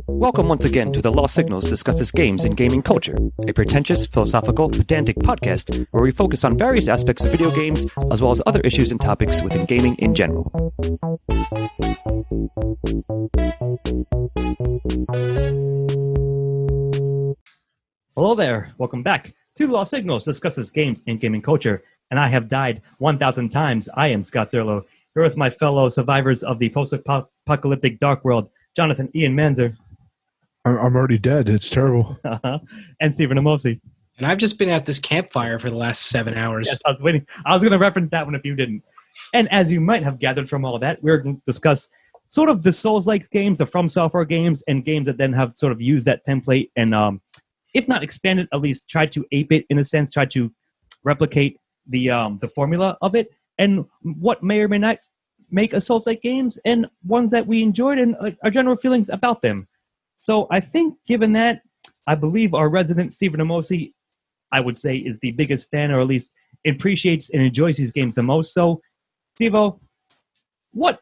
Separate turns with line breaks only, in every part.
Welcome once again to The Lost Signals discusses games and gaming culture, a pretentious, philosophical, pedantic podcast where we focus on various aspects of video games as well as other issues and topics within gaming in general. Hello there, welcome back to The Lost Signals discusses games and gaming culture, and I have died 1,000 times. I am Scott Thurlow, here with my fellow survivors of the post-apocalyptic dark world, Jonathan Ian Manzer.
I'm already dead. It's terrible.
And Stephen Amosi.
And I've just been at this campfire for the last 7 hours.
Yes, I was waiting. I was going to reference that one if you didn't. And as you might have gathered from all of that, we're going to discuss sort of the Souls-like games, the From Software games, and games that then have sort of used that template and, if not expanded, at least tried to ape it in a sense, tried to replicate the formula of it, and what may or may not make a Souls-like games, and ones that we enjoyed and our general feelings about them. So I think, given that, I believe our resident Stephen Amosi, I would say, is the biggest fan, or at least appreciates and enjoys these games the most. So, Stevo, what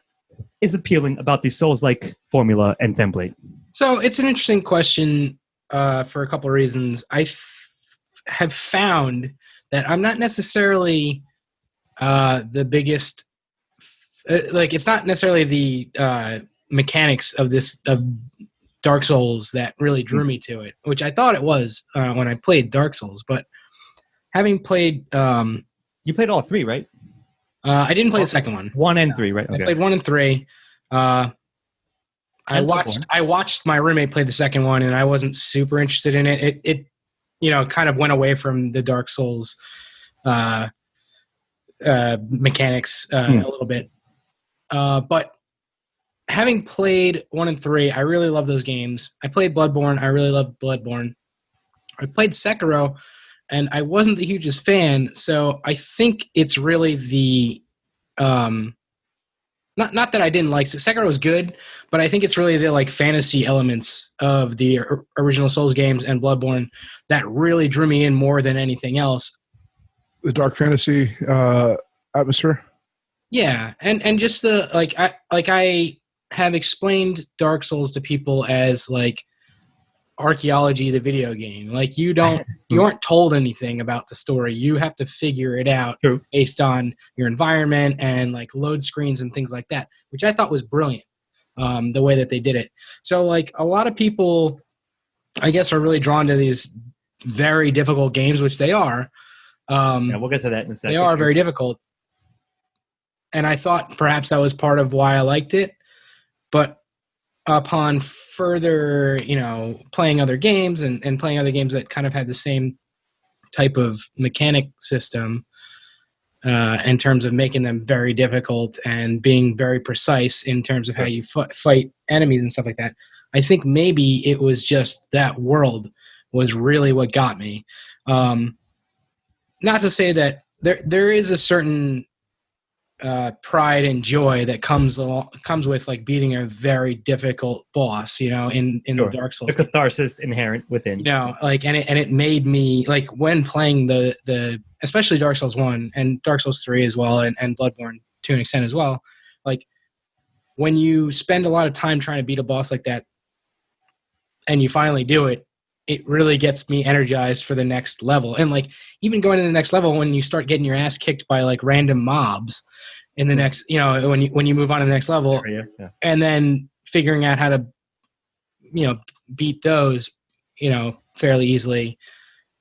is appealing about the Souls-like formula and template?
So it's an interesting question for a couple of reasons. I have found that I'm not necessarily the biggest... it's not necessarily the mechanics of Dark Souls that really drew me to it, which I thought it was when I played Dark Souls. But having played...
you played all three, right?
I didn't play the second one.
1 and 3, right? Okay.
I played 1 and 3. I watched my roommate play the second one, and I wasn't super interested in it. It kind of went away from the Dark Souls mechanics a little bit. But having played 1 and 3, I really love those games. I played Bloodborne. I really loved Bloodborne. I played Sekiro, and I wasn't the hugest fan. So I think it's really the not that I didn't like Sekiro was good, but I think it's really the fantasy elements of the original Souls games and Bloodborne that really drew me in more than anything else.
The dark fantasy atmosphere.
Yeah, and just the I have explained Dark Souls to people as archaeology, the video game. You aren't told anything about the story. You have to figure it out based on your environment and load screens and things like that, which I thought was brilliant. The way that they did it. So a lot of people, I guess, are really drawn to these very difficult games, which they are.
Yeah, we'll get to that in a second.
They are very difficult. And I thought perhaps that was part of why I liked it. But upon further, playing other games and playing other games that kind of had the same type of mechanic system in terms of making them very difficult and being very precise in terms of how you fight enemies and stuff like that, I think maybe it was just that world was really what got me. Not to say that there is a certain pride and joy that comes with beating a very difficult boss, in the Dark Souls.
The catharsis inherent within.
And it made me when playing the especially Dark Souls 1 and Dark Souls 3 as well, and Bloodborne to an extent as well. When you spend a lot of time trying to beat a boss like that, and you finally do it, it really gets me energized for the next level. And even going to the next level, when you start getting your ass kicked by random mobs in the next, when you move on to the next level, and then figuring out how to, beat those, fairly easily.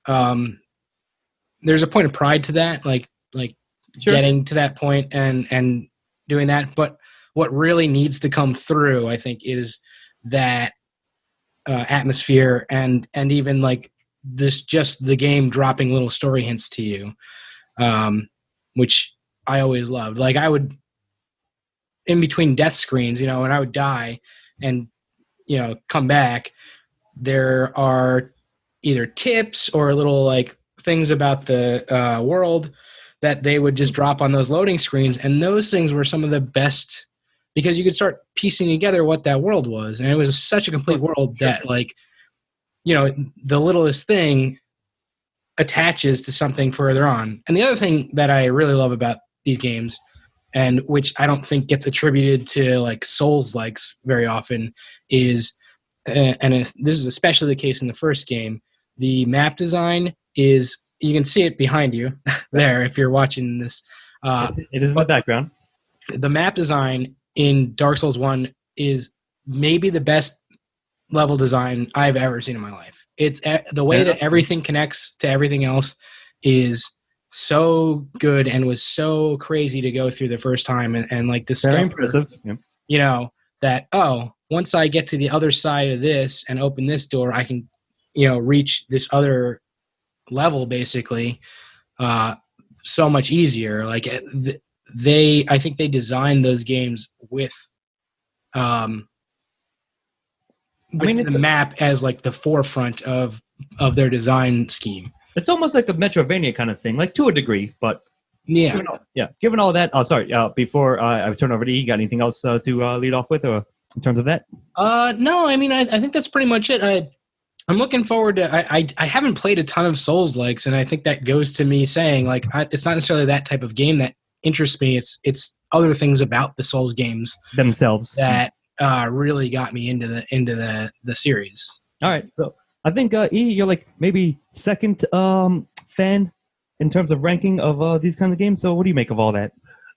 There's a point of pride to that, getting to that point and doing that. But what really needs to come through, I think, is that atmosphere and even just the game dropping little story hints to you, which I always loved. I would, in between death screens, when I would die and come back, there are either tips or little things about the world that they would just drop on those loading screens, and those things were some of the best because you could start piecing together what that world was, and it was such a complete world that the littlest thing attaches to something further on. And the other thing that I really love about these games, and which I don't think gets attributed to like Souls likes very often, is this is especially the case in the first game. The map design is, you can see it behind you there if you're watching this.
It is in the background.
The map design in Dark Souls 1 is maybe the best level design I've ever seen in my life. It's the way that everything connects to everything else is so good and was so crazy to go through the first time and like discover,
very impressive. Yeah.
That, once I get to the other side of this and open this door, I can, reach this other level basically so much easier. Like I think they designed those games with the map as like the forefront of their design scheme.
It's almost like a Metrovania kind of thing, like to a degree, but
yeah.
Given all that, before I turn over to you, got anything else to lead off with, or in terms of that?
No, I mean, I think that's pretty much it. I'm looking forward to. I haven't played a ton of Souls likes, and I think that goes to me saying like it's not necessarily that type of game that interests me. It's other things about the Souls games
themselves
that really got me into the series.
All right, so I think E, you're like maybe second fan in terms of ranking of these kinds of games. So what do you make of all that?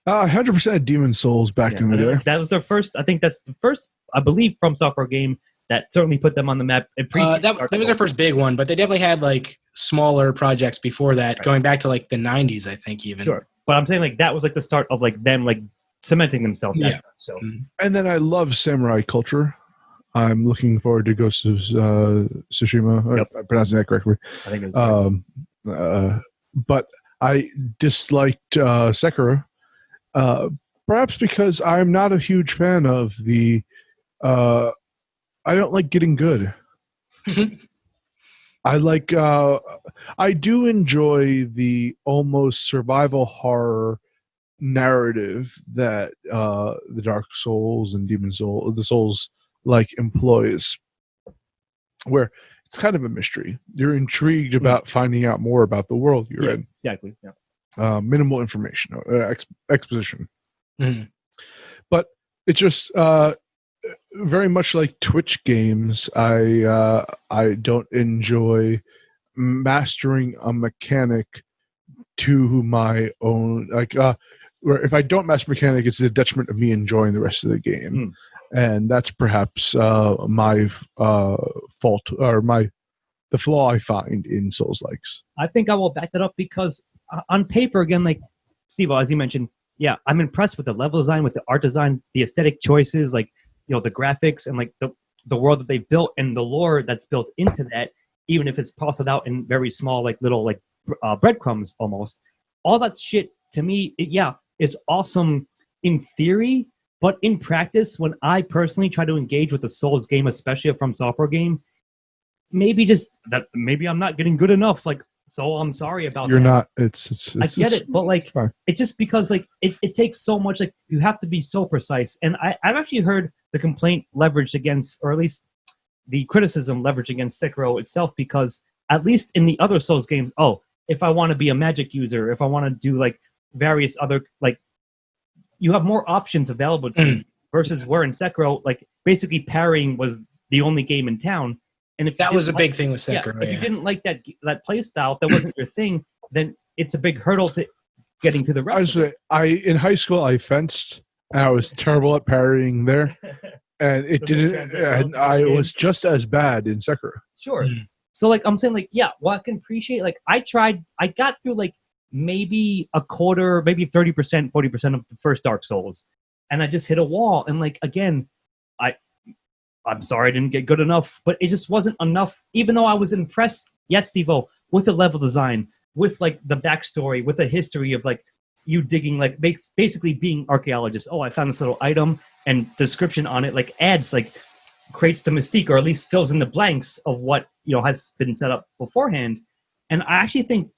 100% Demon Souls back in the day.
That was their first. I think that's the first, I believe, From Software game that certainly put them on the map.
That was their first big one, but they definitely had like smaller projects before that, right, going back to like the 90s, I think even.
Sure, but I'm saying like that was like the start of like them like cementing themselves.
Yeah.
So.
And then I love samurai culture. I'm looking forward to Ghost of Tsushima.
Yep.
I'm pronouncing that correctly.
I think it's right.
But I disliked Sekiro, perhaps because I'm not a huge fan of the. I don't like getting good. I like. I do enjoy the almost survival horror narrative that the Dark Souls and the Souls like employs, where it's kind of a mystery. You're intrigued about finding out more about the world you're in.
Exactly. Yeah.
Minimal information, exposition.
Mm-hmm.
But it's just very much like Twitch games. I don't enjoy mastering a mechanic to my own. Like, where if I don't master mechanic, it's the detriment of me enjoying the rest of the game. And that's perhaps my fault, or the flaw I find in Souls likes.
I think I will back that up because on paper, again, like Steve, as you mentioned, yeah, I'm impressed with the level design, with the art design, the aesthetic choices, like the graphics and like the world that they've built and the lore that's built into that, even if it's parceled out in very small, like little like breadcrumbs almost. All that shit to me, is awesome in theory. But in practice, when I personally try to engage with a Souls game, especially a From Software game, maybe I'm not getting good enough. Like, so I'm sorry about that.
You're not.
I get it, but like, it's just because like it takes so much. Like, you have to be so precise. And I've actually heard the complaint leveraged against, or at least the criticism leveraged against Sekiro itself, because at least in the other Souls games, if I want to be a magic user, if I want to do like various other like. You have more options available to you versus where in Sekiro, like basically parrying was the only game in town. And if
that was a big thing with Sekiro,
if you didn't like that play style, if that wasn't your thing, then it's a big hurdle to getting to the rest.
In high school I fenced, and I was terrible at parrying there, and it didn't. And I was just as bad in Sekiro.
Sure. So like I'm saying, like I can appreciate. Like I got through like. Maybe a quarter, maybe 30%, 40% of the first Dark Souls. And I just hit a wall. And like, again, I'm sorry I didn't get good enough, but it just wasn't enough. Even though I was impressed, yes, Steve-O, with the level design, with like the backstory, with the history of like you digging, like basically being archaeologist. I found this little item and description on it, like adds, like creates the mystique, or at least fills in the blanks of what, has been set up beforehand. And I actually think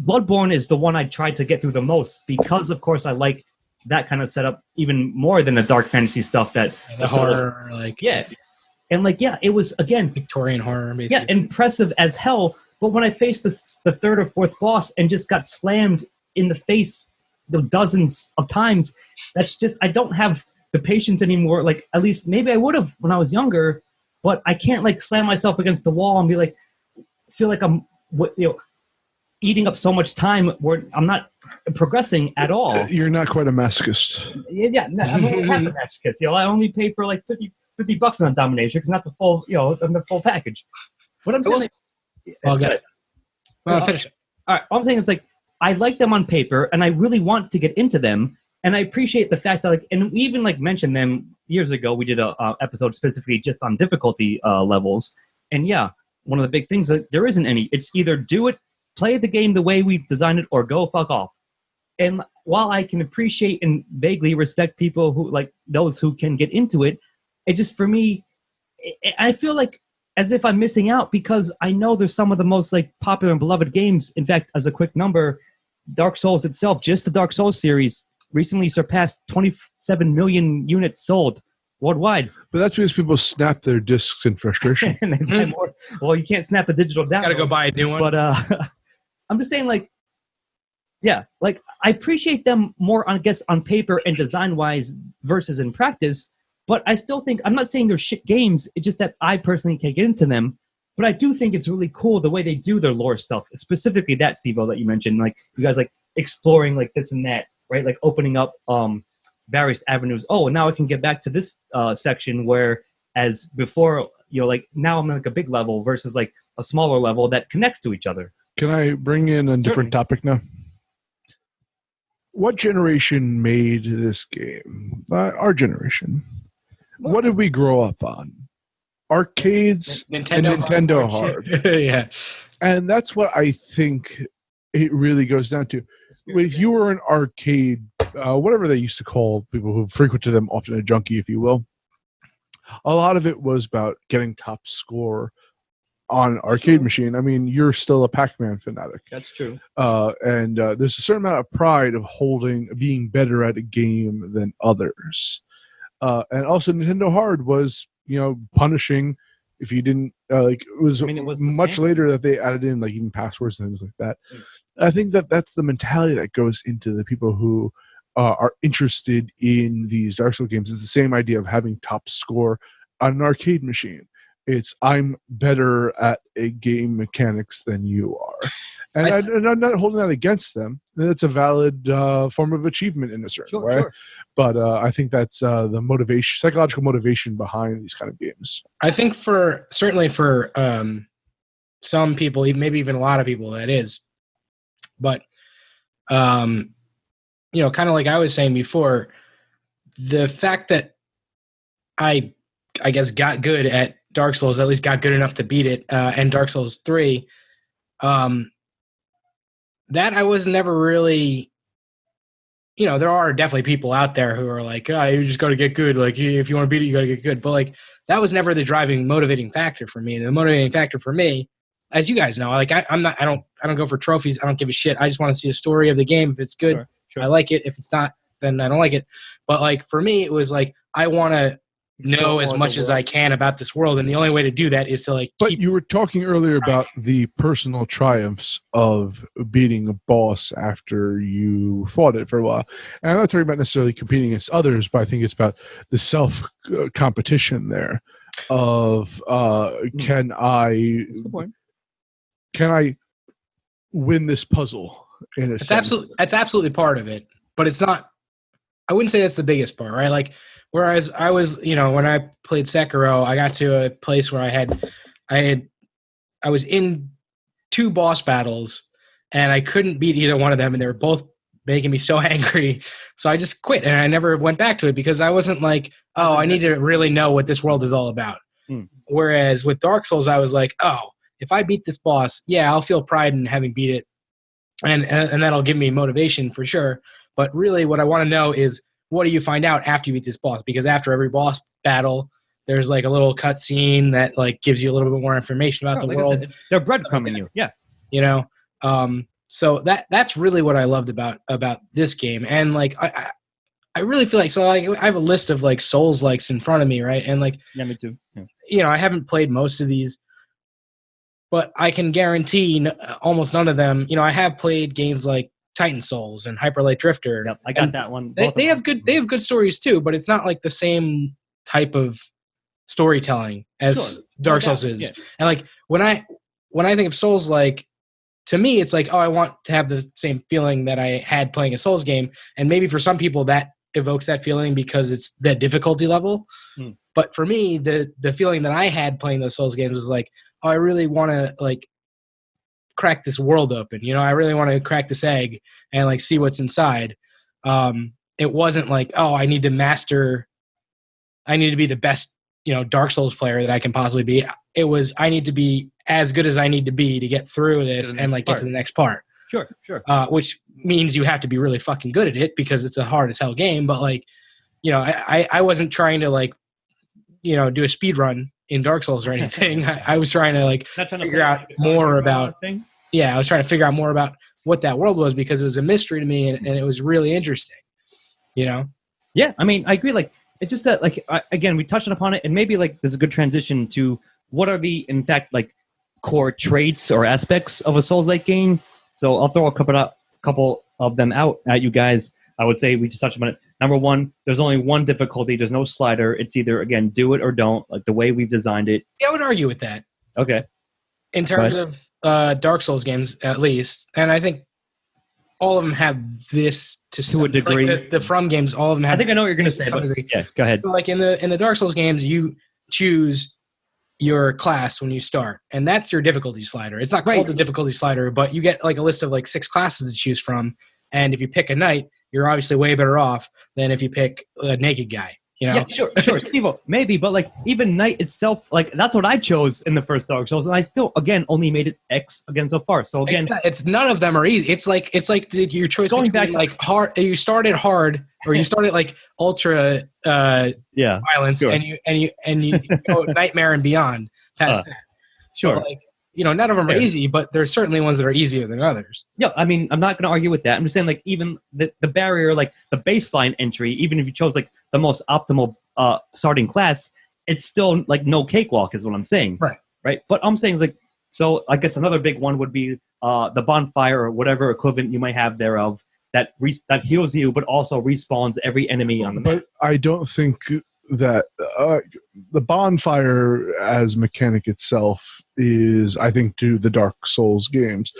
Bloodborne is the one I tried to get through the most because, of course, I like that kind of setup even more than the dark fantasy stuff that
the horror,
And like, yeah, it was again,
Victorian horror, basically.
yeah, impressive as hell. But when I faced the third or fourth boss and just got slammed in the face dozens of times, that's just, I don't have the patience anymore. Like, at least maybe I would have when I was younger, but I can't like slam myself against the wall and be like, feel like I'm, eating up so much time where I'm not progressing at all.
You're not quite a masochist.
Yeah, no, I'm only half a masochist. I only pay for like $50 on Dominatrix, not the full, the full package. What I'm saying,
I'll get it. Well, finish it.
All right, all I'm saying is like, I like them on paper, and I really want to get into them, and I appreciate the fact that like, and we even like mentioned them years ago. We did a episode specifically just on difficulty levels, and yeah, one of the big things that there isn't any. It's either do it, play the game the way we've designed it, or go fuck off. And while I can appreciate and vaguely respect people who like those who can get into it, it just for me, I feel like as if I'm missing out because I know there's some of the most like popular and beloved games. In fact, as a quick number, Dark Souls itself, just the Dark Souls series, recently surpassed 27 million units sold worldwide.
But that's because people snap their discs in frustration.
And they buy more. Well, you can't snap a digital download.
Gotta go buy a new one.
But I'm just saying, like, yeah, like I appreciate them more, I guess, on paper and design-wise versus in practice. But I still think, I'm not saying they're shit games. It's just that I personally can't get into them. But I do think it's really cool the way they do their lore stuff, specifically that, Steve-O, that you mentioned. Like, you guys, like, exploring, like, this and that, right? Like, opening up various avenues. Oh, now I can get back to this section where, as before, like, now I'm at, like, a big level versus, like, a smaller level that connects to each other.
Can I bring in a different topic now? What generation made this game? Our generation. What did we grow up on? Arcades and Nintendo Hard.
Yeah.
And that's what I think it really goes down to. If you were an arcade, whatever they used to call people who frequented them, often a junkie, if you will, a lot of it was about getting top score on an arcade machine. I mean, you're still a Pac-Man fanatic.
That's true.
And there's a certain amount of pride of being better at a game than others. And also Nintendo Hard was, punishing if you didn't, it was much later that they added in, like, even passwords and things like that. I think that's the mentality that goes into the people who are interested in these Dark Souls games. It's the same idea of having top score on an arcade machine. It's, I'm better at a game mechanics than you are. And I'm not holding that against them. That's a valid form of achievement in a certain way. Sure. But I think that's the motivation, psychological motivation behind these kind of games.
I think certainly for some people, maybe even a lot of people, that is. But, kind of like I was saying before, the fact that I guess got good at Dark Souls, at least got good enough to beat it, and Dark Souls 3, that I was never really, there are definitely people out there who are like, you just got to get good. Like, if you want to beat it, you got to get good. But like, that was never the motivating factor for me. The motivating factor for me, as you guys know, like I don't go for trophies. I don't give a shit. I just want to see a story of the game. If it's good, sure. I like it. If it's not, then I don't like it. But like, for me, it was like, I want to know as much as I can about this world, and the only way to do that is to like.
But you were talking earlier about the personal triumphs of beating a boss after you fought it for a while, and I'm not talking about necessarily competing against others, but I think it's about the self competition there of can I win this puzzle in a sense?
That's absolutely part of it, but it's not. I wouldn't say that's the biggest part, right? Like. Whereas I was, when I played Sekiro, I got to a place where I was in 2 boss battles and I couldn't beat either one of them, and they were both making me so angry. So I just quit and I never went back to it because I wasn't like, I need to really know what this world is all about. Whereas with Dark Souls, I was like, if I beat this boss, yeah, I'll feel pride in having beat it, and that'll give me motivation for sure. But really, what I want to know is, what do you find out after you beat this boss? Because after every boss battle, there's like a little cutscene that like gives you a little bit more information about the world.
They're breadcrumbing you, yeah.
So that's really what I loved about this game, and like I really feel like, so like I have a list of like Souls likes in front of me, right? And like,
yeah, me too.
I haven't played most of these, but I can guarantee almost none of them. I have played games like Titan Souls and Hyper Light Drifter.
Yep, I got that one.
They have good stories too, but it's not like the same type of storytelling as Dark Souls is.
Yeah.
And like when I think of Souls, like to me, it's like, oh, I want to have the same feeling that I had playing a Souls game, and maybe for some people that evokes that feeling because it's that difficulty level. But for me, the feeling that I had playing those Souls games was like, oh, I really want to like crack this world open. I really want to crack this egg and like see what's inside. It wasn't like, oh, I need to be the best, Dark Souls player that I can possibly be. It was, I need to be as good as I need to be to get through this and like get to the next part.
Sure.
Which means you have to be really fucking good at it because it's a hard as hell game. But like, I wasn't trying to like, do a speed run in Dark Souls or anything. I was trying to like figure out more about. I was trying to figure out more about what that world was because it was a mystery to me and it was really interesting.
Yeah, I mean, I agree. Like, it's just that, like, again, we touched upon it, and maybe like there's a good transition to what are the, in fact, like core traits or aspects of a Souls-like game. So I'll throw a couple of them out at you guys. I would say we just touched on it. Number one, there's only one difficulty. There's no slider. It's either, again, do it or don't, like the way we've designed it.
Yeah, I would argue with that.
Okay.
In terms of Dark Souls games, at least. And I think all of them have this to
a degree.
Like the From games, all of them have.
I think I know what you're going to say, but yeah, go ahead.
So like in the Dark Souls games, you choose your class when you start, and that's your difficulty slider. It's not called the difficulty slider, but you get like a list of like 6 classes to choose from, and if you pick a knight, you're obviously way better off than if you pick a naked guy.
Yeah, sure. Maybe, but like even Knight itself, like that's what I chose in the first Dark Souls, and I still, again, only made it X again so far. So again,
it's none of them are easy. It's like your choice going back like hard. You started hard, or you started like ultra violence,
sure.
and you go Nightmare and beyond past that.
Sure.
So like, none of them are easy, but there's certainly ones that are easier than others.
Yeah, I mean, I'm not going to argue with that. I'm just saying, like, even the barrier, like the baseline entry, even if you chose like the most optimal starting class, it's still like no cakewalk, is what I'm saying. Right. But I'm saying like, so I guess another big one would be the bonfire or whatever equivalent you might have thereof that heals you, but also respawns every enemy on the map.
But I don't think that the bonfire as mechanic itself is, I think, to the Dark Souls games,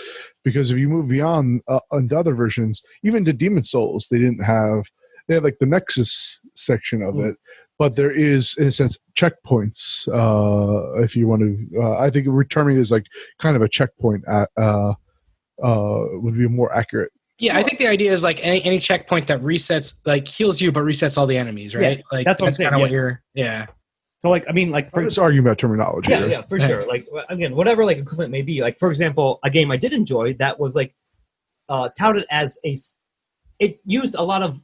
because if you move beyond into other versions, even to Demon Souls, they had like the Nexus section of it, but there is, in a sense, checkpoints. If you want to, I think returning is like kind of a checkpoint would be more accurate.
Yeah, I think the idea is like any checkpoint that resets, like heals you, but resets all the enemies, right?
Yeah,
like
that's what I'm saying.
Kind of what you're,
So like, I mean, like,
I'm just arguing about terminology.
Yeah, for sure. Like, again, whatever like equivalent may be. Like, for example, a game I did enjoy that was like touted as it used a lot of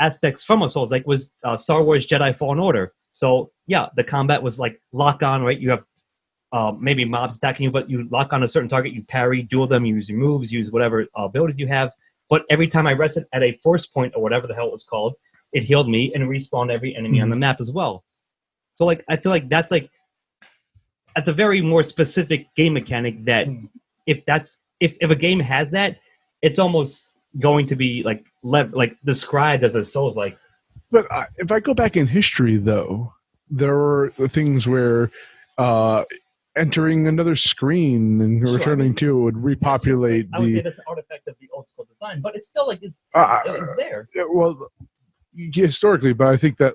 aspects from a Souls, like was Star Wars Jedi Fallen Order. So yeah, the combat was like lock on, right? You have maybe mobs attacking you, but you lock on a certain target, you parry, duel them, use your moves, use whatever abilities you have. But every time I rested at a force point or whatever the hell it was called, it healed me and respawned every enemy on the map as well. So like I feel like that's a very more specific game mechanic that if a game has that, it's almost going to be like described as a Souls like.
But if I go back in history, though, there were things where entering another screen and returning to would repopulate
I would say that's an artifact of the old school design, but it's still like it's there.
Well, historically, but I think that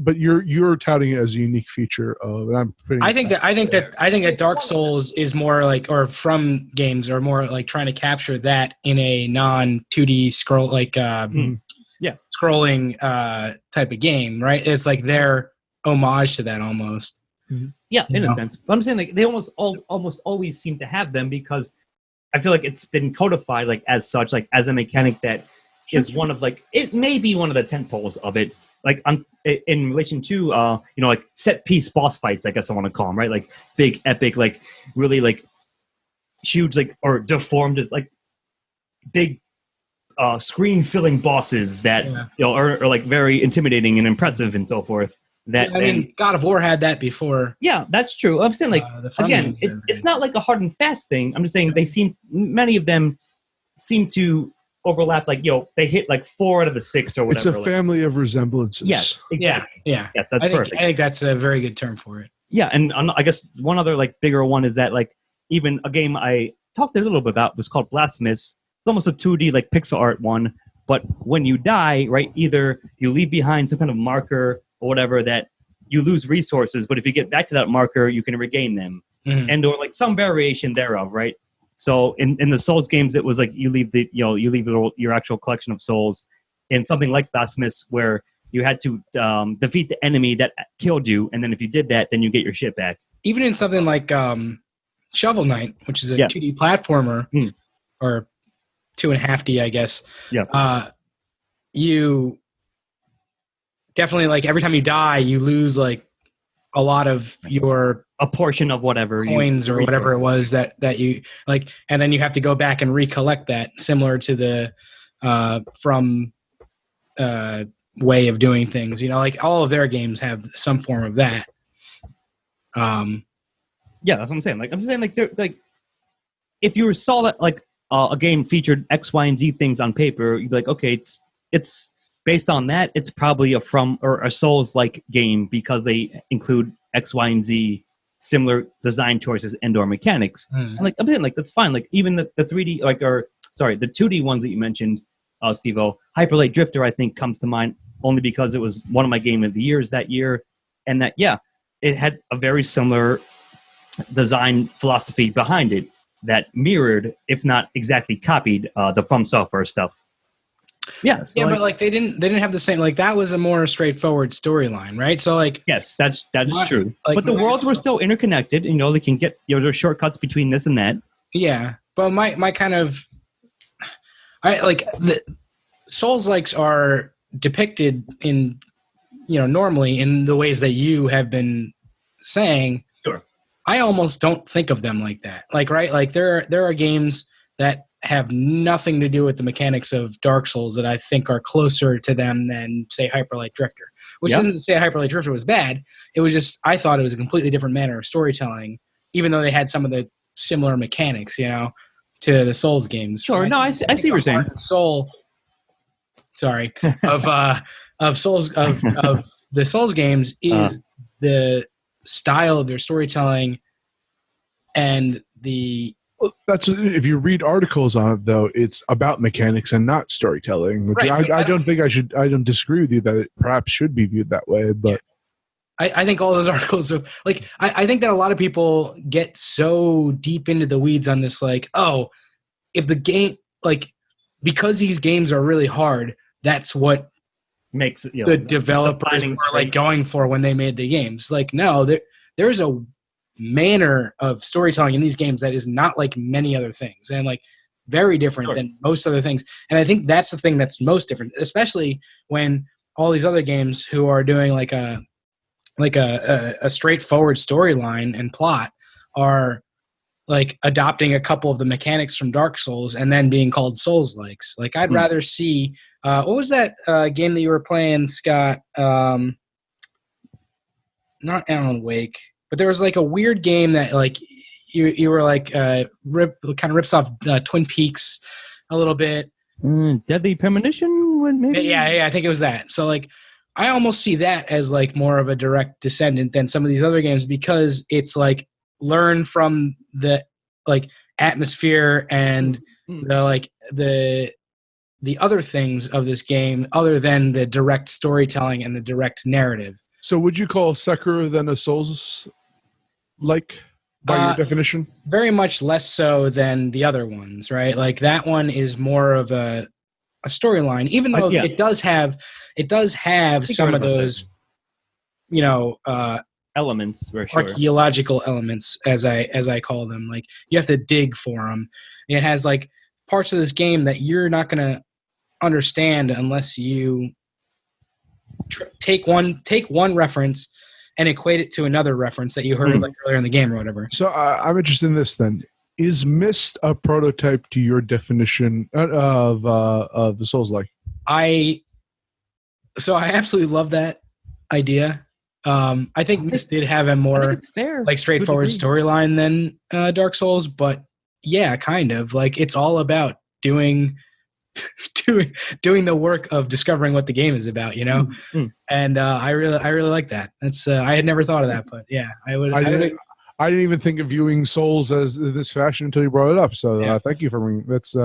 but you're touting it as a unique feature of, and I'm putting.
I think that Dark Souls is more like, or From games are more like trying to capture that in a non 2D scroll scrolling type of game, right? It's like their homage to that almost.
Yeah, in a sense. But I'm saying like they almost always seem to have them because I feel like it's been codified like as such, like as a mechanic that is one of like, it may be one of the tentpoles of it, like in relation to like set piece boss fights, I guess I want to call them, right? Like big epic, like really like huge, like, or deformed, it's like big screen filling bosses that are like very intimidating and impressive and so forth. that.
I mean, God of War had that before.
Yeah, that's true. I'm saying like
the front
again,
ends and
it's not like a hard and fast thing. I'm just saying many of them seem to overlap. Like they hit like 4 out of the 6 or whatever.
It's a family of resemblances.
Yes, exactly.
Yeah.
Yes, that's perfect.
I think that's a very good term for it.
Yeah, and I guess one other like bigger one is that like even a game I talked a little bit about was called Blasphemous. It's almost a 2D like pixel art one, but when you die, right, either you leave behind some kind of marker or whatever that you lose resources, but if you get back to that marker, you can regain them, and or like some variation thereof, right? So in the Souls games, it was like you leave your actual collection of souls. In something like Blasphemous, where you had to defeat the enemy that killed you, and then if you did that, then you get your shit back.
Even in something like Shovel Knight, which is a 2D platformer, or 2.5D, I guess.
Yeah.
You definitely like every time you die, you lose like a lot of
a portion of whatever
coins or whatever it was that you like, and then you have to go back and recollect that, similar to the From way of doing things. Like all of their games have some form of that.
Yeah, that's what I'm saying. Like I'm saying, like they're like, if you saw that like a game featured X, Y, and Z things on paper, you'd be like, okay, it's based on that. It's probably a Souls-like game because they include X, Y, and Z similar design choices and/or mechanics. And like I'm saying, like that's fine. Like even the 3D, the 2D ones that you mentioned, Steve-O, Hyper Light Drifter, I think comes to mind only because it was one of my game of the years that year, and that it had a very similar design philosophy behind it that mirrored, if not exactly copied, the From Software stuff. Yeah, so
but like they didn't have the same, like that was a more straightforward storyline, right? So like
yes, that is true.
Like,
but the worlds were still interconnected. They can get there's shortcuts between this and that.
Yeah, but my kind of the Souls likes are depicted in normally in the ways that you have been saying.
Sure.
I almost don't think of them like that. Like right, like there are games that have nothing to do with the mechanics of Dark Souls that I think are closer to them than, say, Hyper Light Drifter. Which isn't to say Hyper Light Drifter was bad. It was just, I thought it was a completely different manner of storytelling, even though they had some of the similar mechanics, to the Souls games.
Sure, no, I see what you're saying.
Of Souls of the Souls games is the style of their storytelling and the.
That's if you read articles on it, though, it's about mechanics and not storytelling. Which
right,
I don't think I should. I don't disagree with you that it perhaps should be viewed that way, but
I think all those articles are like. I think that a lot of people get so deep into the weeds on this, like, oh, if the game, like, because these games are really hard, that's what
makes it,
the developers were like going for when they made the games. Like, no, there's a manner of storytelling in these games that is not like many other things, and like very different than most other things. And I think that's the thing that's most different, especially when all these other games who are doing like a straightforward storyline and plot are like adopting a couple of the mechanics from Dark Souls and then being called Souls likes. Like I'd rather see what was that game that you were playing, Scott? Not Alan Wake. But there was like a weird game that like you were like kind of rips off Twin Peaks a little bit.
Deadly Premonition, maybe.
Yeah, I think it was that. So like, I almost see that as like more of a direct descendant than some of these other games because it's like learn from the like atmosphere and the other things of this game other than the direct storytelling and the direct narrative.
So would you call Sekiro then a Souls? Like, by your definition?
Very much less so than the other ones, right? Like that one is more of a storyline, even though it does have some of those,
elements for sure.
Archaeological elements, as I call them. Like you have to dig for them. It has like parts of this game that you're not going to understand unless you take one reference and equate it to another reference that you heard like earlier in the game or whatever.
So I'm interested in this then. Is Myst a prototype to your definition of the Souls-like?
I absolutely love that idea. I think Myst did have a
I think
more
it's fair.
like straightforward
to a degree.
storyline than Dark Souls, but yeah, kind of like it's all about doing doing the work of discovering what the game is about, you know. And I really like that. That's I had never thought of that, but yeah, I would.
I didn't even think of viewing Souls as this fashion until you brought it up. So
Yeah.
thank you for bringing that's.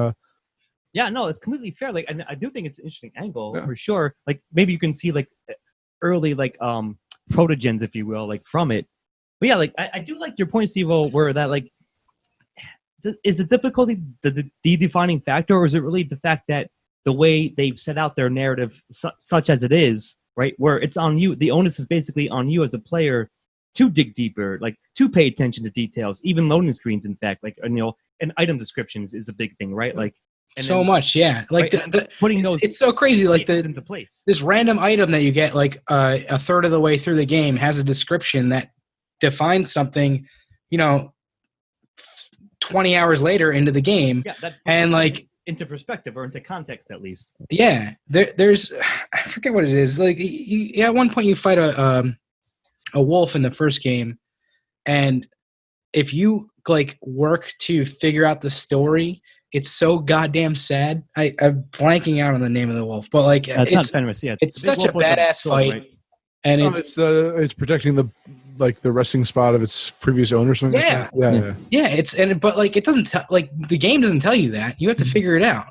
Yeah, no, it's completely fair. Like, I do think it's an interesting angle
Yeah.
for sure. Like, maybe you can see like early like protogens, if you will, like from it. But yeah, like I do like your point, Stevo, where that like is the difficulty the defining factor, or is it really the fact that the way they've set out their narrative, such as it is, right, where it's on you, the onus is basically on you as a player to dig deeper, like to pay attention to details, even loading screens. In fact, like and item descriptions is a big thing, right? Like
so much, yeah. Like
right, putting those,
it's so crazy. Like
into place.
This random item that you get like a third of the way through the game has a description that defines something, 20 hours later into the game.
Yeah, that
and like
into perspective or into context at least.
Yeah, there's I forget what it is. Like you at one point you fight a wolf in the first game, and if you like work to figure out the story, it's so goddamn sad. I'm blanking out on the name of the wolf, but like
it's not Fenris. Yeah,
it's such a badass fight,
right?
and
it's protecting the resting spot of its previous owner. Or something.
Yeah.
Like that. Yeah.
But like it doesn't like the game doesn't tell you that. You have to figure it out,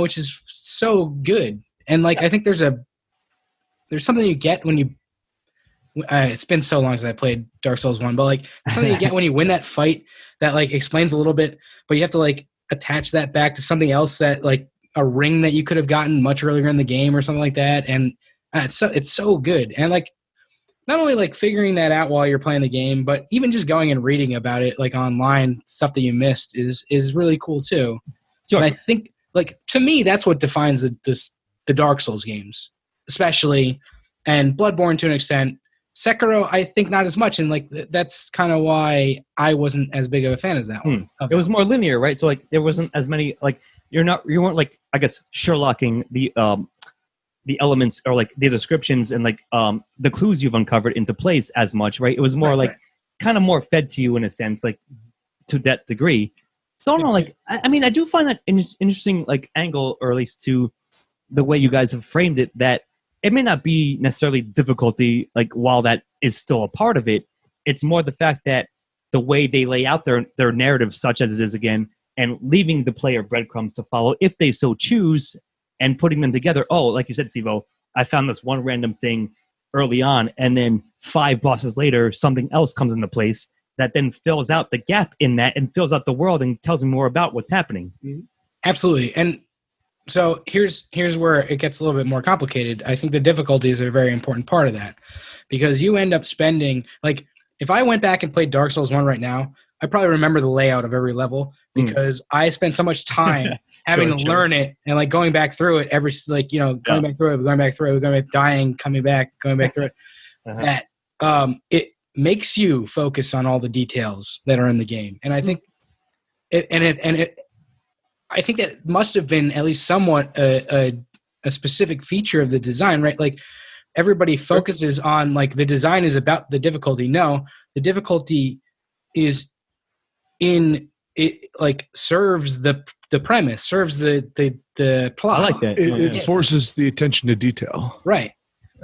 which is so good. And like I think there's something you get when you. It's been so long since I played Dark Souls 1, but like something you get when you win that fight that like explains a little bit, but you have to like attach that back to something else, that like a ring that you could have gotten much earlier in the game or something like that. And it's so good. And like not only like figuring that out while you're playing the game, but even just going and reading about it like online, stuff that you missed is really cool too.
Sure.
And I think like to me that's what defines the Dark Souls games, especially, and Bloodborne to an extent. Sekiro, I think not as much, and like that's kind of why I wasn't as big of a fan as that one.
It was more linear, right? So like there wasn't as many like you weren't like I guess Sherlocking the elements or like the descriptions and like the clues you've uncovered into place as much, right? It was more like kind of more fed to you in a sense, like to that degree. So I don't know, like I mean I do find that interesting like angle, or at least to the way you guys have framed it, that it may not be necessarily difficulty, like while that is still a part of it, it's more the fact that the way they lay out their narrative, such as it is again, and leaving the player breadcrumbs to follow if they so choose, and putting them together. Oh, like you said, Sivo, I found this one random thing early on, and then 5 bosses later, something else comes into place that then fills out the gap in that and fills out the world and tells me more about what's happening.
Absolutely. And so here's where it gets a little bit more complicated. I think the difficulties are a very important part of that, because you end up spending, like, if I went back and played Dark Souls 1 right now, I'd probably remember the layout of every level, because I spent so much time having to learn it and like going back through it every, like, going back through it, dying, coming back through it. That it makes you focus on all the details that are in the game. And I think I think that must have been at least somewhat a specific feature of the design, right? Like everybody focuses on like the design is about the difficulty. No, the difficulty is in it, like serves the premise, serves the plot.
I like that.
It forces the attention to detail.
Right.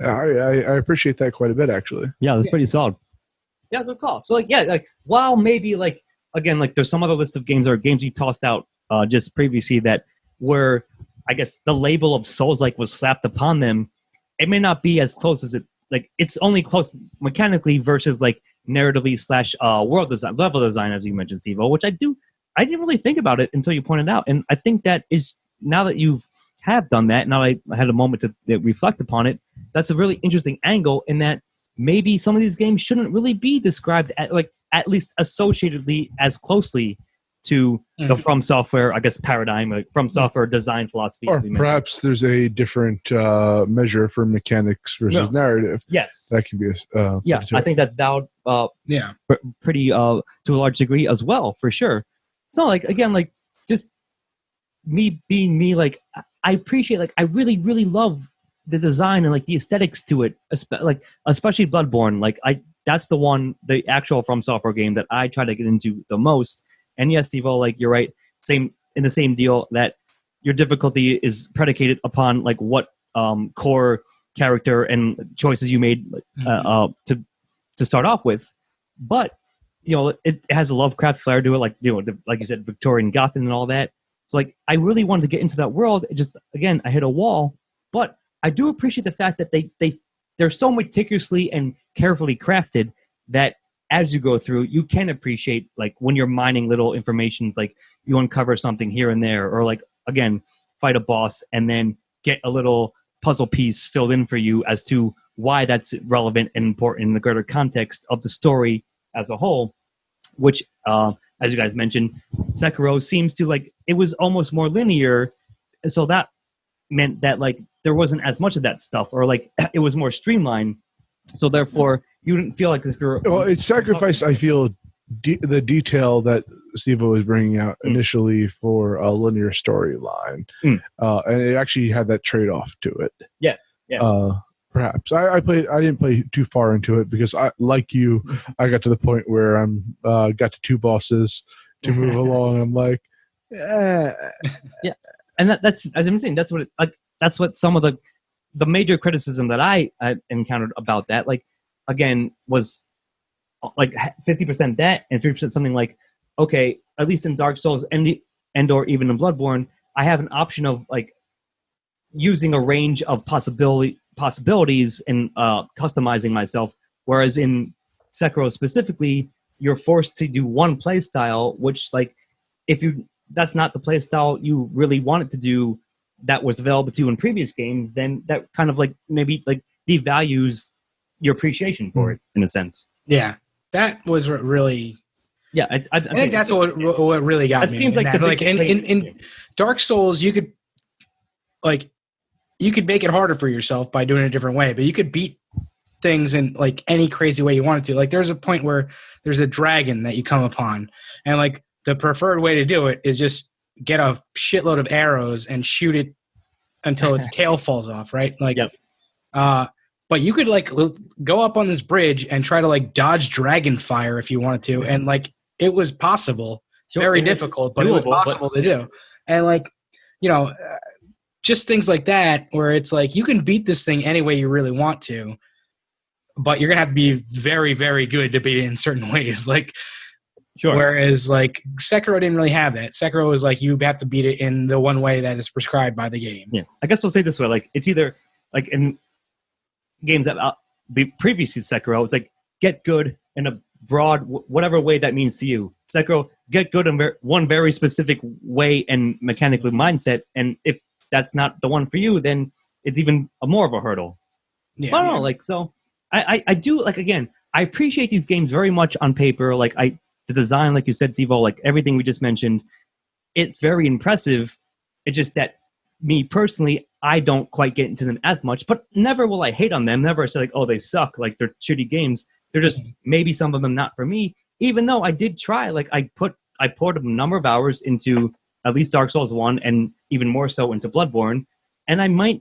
I appreciate that quite a bit, actually.
Yeah, that's pretty solid. Yeah, good call. So like while maybe like again like there's some other list of games or games you tossed out just previously that were, I guess, the label of Souls-like was slapped upon them, it may not be as close as it, like, it's only close mechanically versus, like, narratively / world design, level design, as you mentioned, Steve-O, which I didn't really think about it until you pointed out. And I think that is, now that you have done that, now I had a moment to reflect upon it, that's a really interesting angle in that maybe some of these games shouldn't really be described at least associatedly as closely to the From Software, I guess, paradigm, like From Software design philosophy.
Or perhaps there's a different measure for mechanics versus narrative.
Yes.
That can be
I think that's valid pretty to a large degree as well, for sure. So, like, again, like, just me being me, like, I appreciate, like, I really, really love the design and like the aesthetics to it, like especially Bloodborne. Like that's the actual From Software game that I try to get into the most. And yes, Steve-O, like you're right, same in the same deal that your difficulty is predicated upon like what core character and choices you made to start off with. But it has a Lovecraft flair to it, like like you said, Victorian Gotham and all that. So like I really wanted to get into that world. It just, again, I hit a wall. But I do appreciate the fact that they're so meticulously and carefully crafted that as you go through, you can appreciate like when you're mining little information, like you uncover something here and there, or like again fight a boss and then get a little puzzle piece filled in for you as to why that's relevant and important in the greater context of the story as a whole. Which, as you guys mentioned, Sekiro seems to like it was almost more linear, so that meant that like there wasn't as much of that stuff, or like it was more streamlined. So therefore, you didn't feel like if you're
it sacrificed. I feel the detail that Steve was bringing out initially for a linear storyline, and it actually had that trade off to it.
Yeah.
Perhaps I didn't play too far into it because I, like you, I got to the point where I'm got to 2 bosses to move along. I'm like, yeah,
and that's as I'm saying. That's what some of the major criticism that I encountered about that, like again, was like 50% that and 50% something like, okay, at least in Dark Souls and or even in Bloodborne, I have an option of like using a range of possibilities and customizing myself, whereas in Sekiro specifically, you're forced to do one play style, which like if that's not the play style you really wanted to do that was available to you in previous games, then that kind of like maybe like devalues your appreciation for it in a sense.
Yeah, that was really.
Yeah,
I think that's what really got me.
It seems like
in Dark Souls, you could make it harder for yourself by doing it a different way, but you could beat things in like any crazy way you wanted to. Like there's a point where there's a dragon that you come upon, and like the preferred way to do it is just get a shitload of arrows and shoot it until its tail falls off, right? Like,
yep.
But you could like go up on this bridge and try to like dodge dragon fire if you wanted to, and like it was possible.
Sure,
very difficult, but it was possible to do. And like, just things like that where it's like you can beat this thing any way you really want to, but you're gonna have to be very, very good to beat it in certain ways. Like,
sure.
Whereas like Sekiro didn't really have that. Sekiro was like you have to beat it in the one way that is prescribed by the game.
Yeah, I guess I'll say it this way: like it's either like in games that previously Sekiro, it's like get good in a broad whatever way that means to you. Sekiro, get good in one very specific way and mechanically mindset, and if that's not the one for you, then it's even more of a hurdle.
Yeah,
but I don't know, like, so I do, like, again, I appreciate these games very much on paper. Like, the design, like you said, Steve-O, like everything we just mentioned, it's very impressive. It's just that me personally, I don't quite get into them as much, but never will I hate on them. Never say like, oh, they suck. Like they're shitty games. They're just maybe some of them not for me, even though I did try, like I poured a number of hours into at least Dark Souls 1 and even more so into Bloodborne. And I might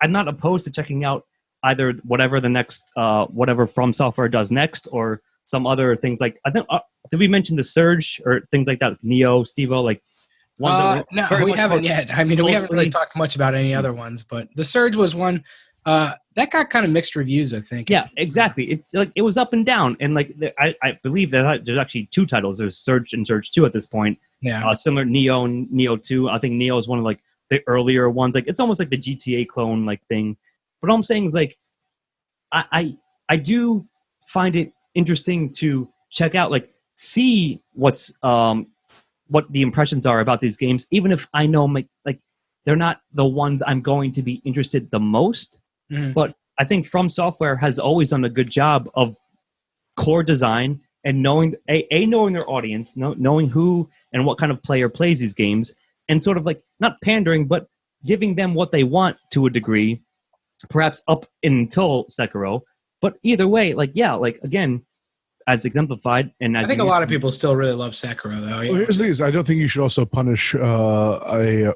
I'm not opposed to checking out either whatever the next, whatever From Software does next, or some other things like, I think, did we mention the Surge or things like that? Like Neo, Steve-O, like
no, we haven't yet. I mean, we haven't really talked much about any other ones, but the Surge was one that got kind of mixed reviews, I think.
Yeah, exactly. It was up and down, and like I believe that there's actually 2 titles. There's Surge and Surge 2 at this point.
Yeah,
similar Neo and Neo 2. I think Neo is one of like the earlier ones. Like it's almost like the GTA clone like thing. But all I'm saying is like I do find it interesting to check out, like see what the impressions are about these games, even if I know like they're not the ones I'm going to be interested the most. Mm-hmm. But I think From Software has always done a good job of core design and knowing knowing their audience, knowing who and what kind of player plays these games, and sort of like not pandering, but giving them what they want to a degree, perhaps up until Sekiro. But either way, like, yeah, like again, as exemplified, and as
I think a lot of people still really love Sekiro, though.
Yeah. Well, here's the thing: is I don't think you should also punish an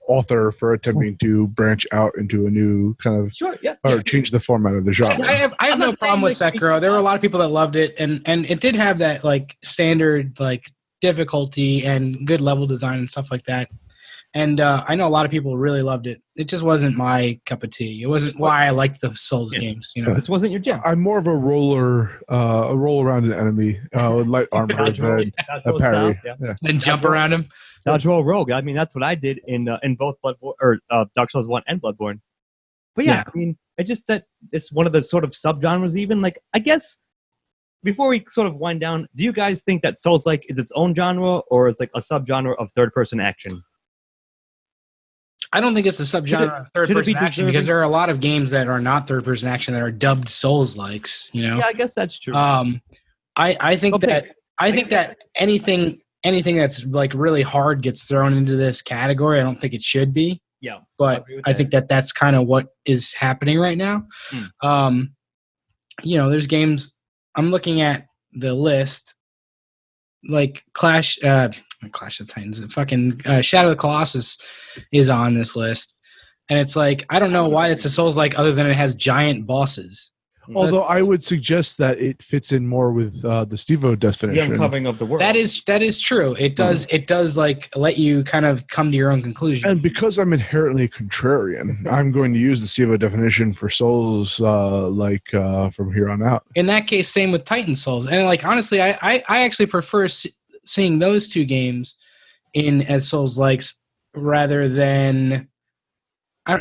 author for attempting to branch out into a new kind of
Sure, yeah.
or change the format of the genre.
I have
I'm
no
not
problem with
saying, like,
Sekiro. There were a lot of people that loved it, and it did have that like standard like difficulty and good level design and stuff like that. And I know a lot of people really loved it. It just wasn't my cup of tea. It wasn't why I liked the Souls games. You know,
This wasn't your jam.
I'm more of a roll around an enemy with light armor
Dodge roll,
than
dodge
a
roll
parry.
style, yeah.
Yeah.
and jump around him.
Dodge roll rogue. I mean, that's what I did in both Bloodborne or Dark Souls 1 and Bloodborne. But yeah, I mean, it's just that it's one of the sort of subgenres. Even like, I guess before we sort of wind down, do you guys think that Souls-like is its own genre or is like a subgenre of third-person action?
I don't think it's a subgenre of third-person action because there are a lot of games that are not third-person action that are dubbed Souls-likes. You know,
Yeah, I guess that's true.
I think that anything that's like really hard gets thrown into this category. I don't think it should be.
Yeah,
but I think that's kind of what is happening right now. You know, there's games. I'm looking at the list, like Clash of Titans, fucking Shadow of the Colossus is on this list, and it's like I don't know why it's a Souls-like other than it has giant bosses.
Although I would suggest that it fits in more with the Steve-O
the
definition.
uncovering of the world.
That is true. It does like let you kind of come to your own conclusion.
And because I'm inherently contrarian, I'm going to use the Steve-O definition for Souls from here on out.
In that case, same with Titan Souls. And like honestly, I actually prefer seeing those two games in as Souls-likes rather than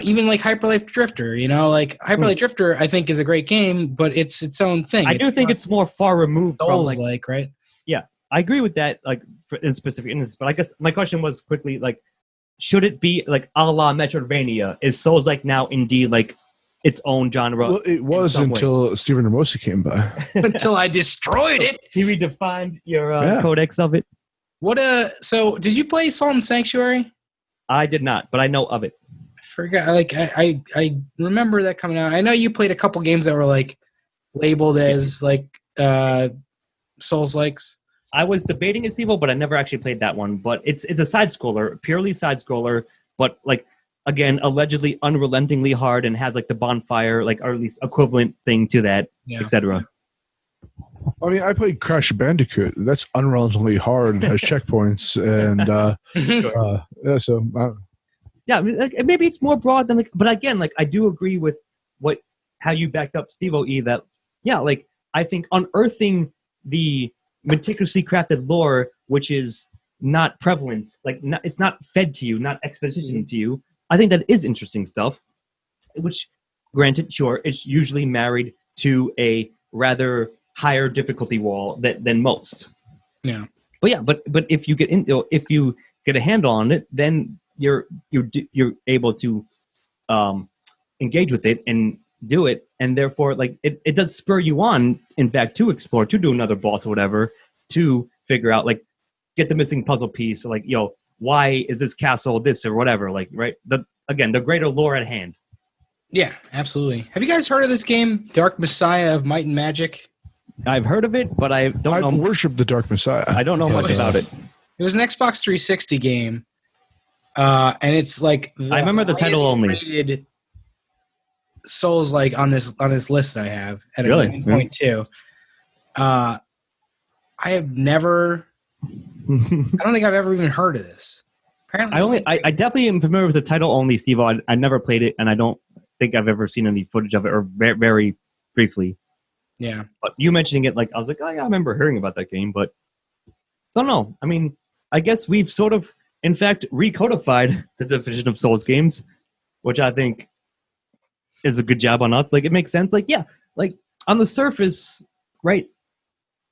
even like Hyper Light Drifter. You know, like Hyper Light Drifter, I think is a great game, but it's its own thing.
I do think it's more far removed from like
Souls-like, right?
Yeah, I agree with that. Like in specific instances, but I guess my question was quickly like, should it be like a la Metroidvania? Is Souls-like now indeed like its own genre?
Well, it was until Stephen Ramosi came by.
Until I destroyed it.
He redefined your codex of it.
So did you play Salt and Sanctuary?
I did not, but I know of it.
Forgot. Like I remember that coming out. I know you played a couple games that were like labeled as like Souls-likes.
I was debating its evil, but I never actually played that one. But it's a side scroller, purely side scroller, but like again, allegedly unrelentingly hard and has like the bonfire, like or at least equivalent thing to that, etc.
I mean, I played Crash Bandicoot. That's unrelentingly hard and has checkpoints, and yeah. So.
Yeah, I mean, like, maybe it's more broad than like, but again, like I do agree with how you backed up Steve O.E. that like I think unearthing the meticulously crafted lore, which is not prevalent, like it's not fed to you, not exposition to you. I think that is interesting stuff. Which, granted, sure, it's usually married to a rather higher difficulty wall than most.
Yeah,
but if you get a handle on it, then you're able to engage with it and do it, and therefore like it does spur you on, in fact, to explore, to do another boss or whatever, to figure out like get the missing puzzle piece, or like why is this castle this or whatever, like right, the greater lore at hand.
Yeah, absolutely. Have you guys heard of this game, Dark Messiah of Might and Magic?
I've heard of it, but I've
worshipped the Dark Messiah.
I don't know much about it.
It was an Xbox 360 game. And it's like
I remember the title only.
Rated Souls-like on this list that I have at a
really?
9.2. I have never. I don't think I've ever even heard of this. Apparently,
I definitely am familiar with the title only, Steve. I never played it, and I don't think I've ever seen any footage of it, or very, very briefly.
Yeah.
But you mentioning it, like I was like, oh yeah, I remember hearing about that game, but I don't know. I mean, I guess we've sort of, in fact, recodified the definition of Souls games, which I think is a good job on us. Like, it makes sense. Like, yeah, like on the surface, right?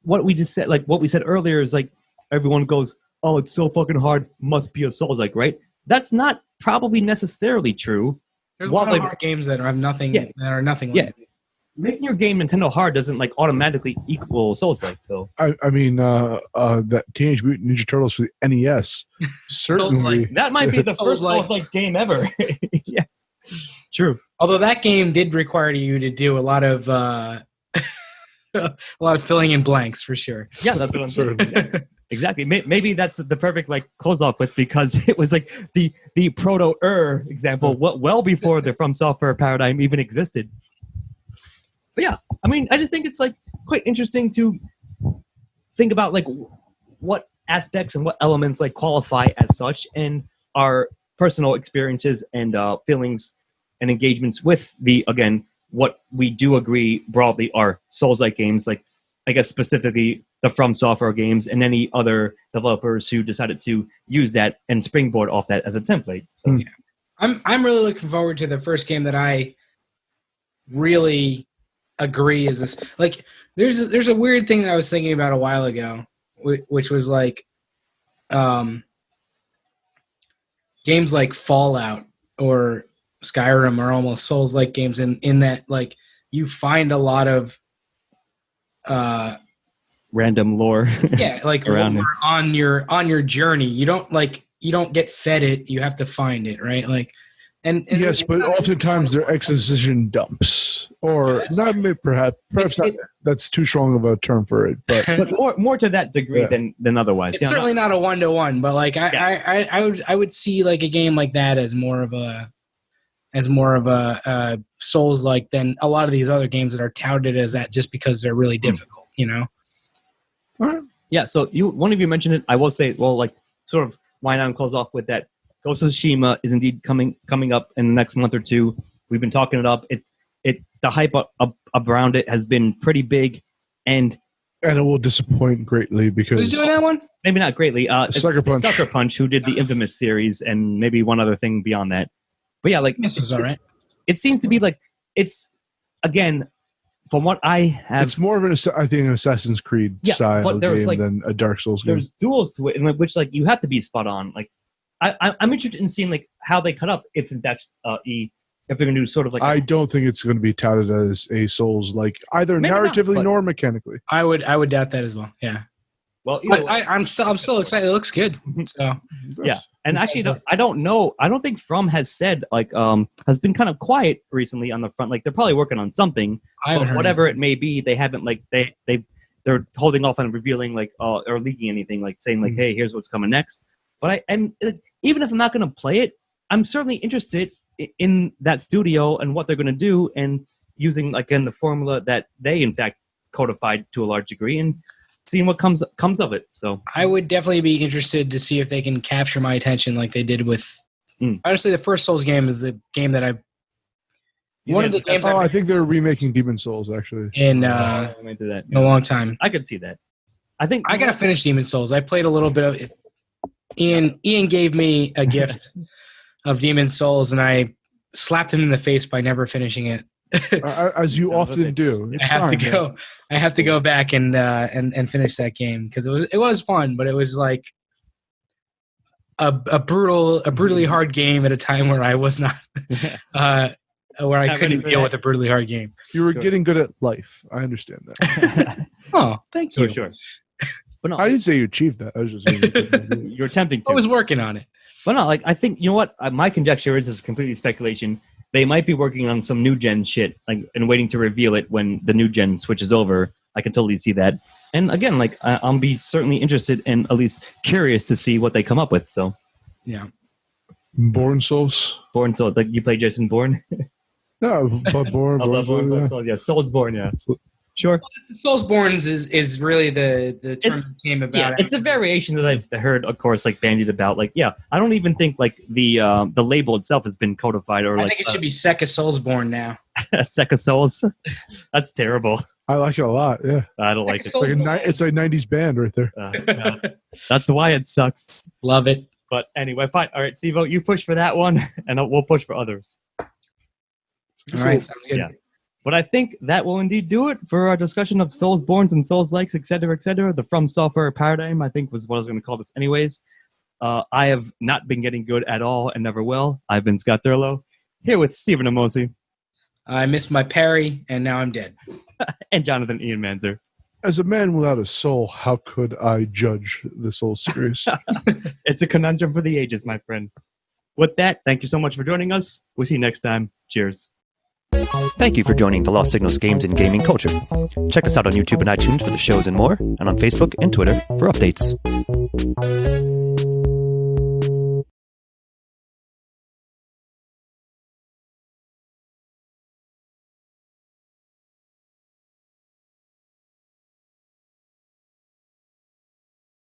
What we just said, like what we said earlier, is like everyone goes, "Oh, it's so fucking hard, must be a Souls-like," right? That's not probably necessarily true.
There's a lot of hard games that have nothing.
Yeah.
That are nothing.
Yeah.
Like it.
Making your game Nintendo hard doesn't like automatically equal Souls-like. So
I mean, that Teenage Mutant Ninja Turtles for the NES certainly
Souls-like.
that might be the first
Souls-like.
Souls-like game ever. Yeah, true.
Although that game did require you to do a lot of filling in blanks for sure.
Yeah, that's what I'm saying. Exactly. Maybe that's the perfect like close off with, because it was like the proto example well before the From Software paradigm even existed. But yeah, I mean, I just think it's like quite interesting to think about like what aspects and what elements like qualify as such, and our personal experiences and feelings and engagements with what we do agree broadly are Souls-like games, like I guess specifically the From Software games and any other developers who decided to use that and springboard off that as a template. So
yeah. I'm really looking forward to the first game that I really agree is this. Like, there's a weird thing that I was thinking about a while ago, which was like games like Fallout or Skyrim are almost Souls-like games in that like you find a lot of
random lore.
Yeah, like
around
lore on your journey. You don't get fed it, you have to find it, right? Like and
yes, but oftentimes they're exposition dumps, or not. Perhaps not, that's too strong of a term for it,
but more to that degree than otherwise.
It's certainly not a 1-to-1, but like I would see like a game like that as more of a Souls-like than a lot of these other games that are touted as that just because they're really difficult, you know.
All right.
Yeah. So one of you mentioned it. I will say, well, like sort of why not close off with that. Ghost of Tsushima is indeed coming up in the next month or two. We've been talking it up. The hype around it has been pretty big, and
it will disappoint greatly because
who's doing that one?
Maybe not greatly.
Sucker Punch.
Sucker Punch, who did the Infamous series and maybe one other thing beyond that. But yeah, like
this is all right.
It seems to be like it's again. From what I have,
it's more of an Assassin's Creed style game than a Dark Souls game.
There's duels to it, in which like you have to be spot on. Like I'm interested in seeing like how they cut up if that's if they're gonna do sort of like.
I don't think it's going to be touted as a Souls like either narratively nor mechanically.
I would doubt that as well. Yeah.
Well,
I'm still excited. It looks good. So
yeah. And actually, I don't know. I don't think From has said like has been kind of quiet recently on the front. Like they're probably working on something, but whatever it may be, they haven't like they're holding off on revealing like or leaking anything, like saying like, hey, here's what's coming next. But even if I'm not going to play it, I'm certainly interested in that studio and what they're going to do, and using like in the formula that they in fact codified to a large degree, and seeing what comes of it. So
I would definitely be interested to see if they can capture my attention like they did with. Honestly, the first Souls game is the game that I
think they're remaking Demon Souls actually
in a long time.
I could see that. I think
I gotta finish Demon Souls. I played a little bit of it. Ian gave me a gift of Demon Souls, and I slapped him in the face by never finishing it.
As you often do.
I have to go back and finish that game because it was fun, but it was like a brutally hard game at a time where I was not where I couldn't deal with a brutally hard game.
You were getting good at life. I understand that.
Oh, thank you.
Sure. But no,
I didn't say you achieved that. I was just saying
you're attempting to.
I was working on it.
But no, like I think you know what my conjecture is completely speculation. They might be working on some new gen shit, like and waiting to reveal it when the new gen switches over. I can totally see that. And again, like I'll be certainly interested and at least curious to see what they come up with. So,
yeah.
Born Souls.
Like you play Jason Bourne.
No, but Born.
Yeah, Soulsborne. Yeah. Sure.
Well, Soulsborne is really the term that came about.
Yeah, it's a variation that I've heard, of course, like bandied about. Like, yeah, I don't even think like the label itself has been codified or like.
I think it should be Secca Soulsborne now.
Secca Souls. That's terrible.
I like it a lot. Yeah,
I don't like it.
It's a '90s band right there.
Yeah. That's why it sucks.
Love it.
But anyway, fine. All right, Sivo, you push for that one, and we'll push for others.
All right, sounds good.
Yeah. But I think that will indeed do it for our discussion of Soulsborns and Souls-likes, etc., etc. The From Software paradigm, I think, was what I was going to call this anyways. I have not been getting good at all and never will. I've been Scott Thurlow, here with Stephen Amosi.
I missed my parry, and now I'm dead.
And Jonathan Ian Manzer.
As a man without a soul, how could I judge the Soul series?
It's a conundrum for the ages, my friend. With that, thank you so much for joining us. We'll see you next time. Cheers.
Thank you for joining the Lost Signals Games and Gaming Culture. Check us out on YouTube and iTunes for the shows and more, and on Facebook and Twitter for updates.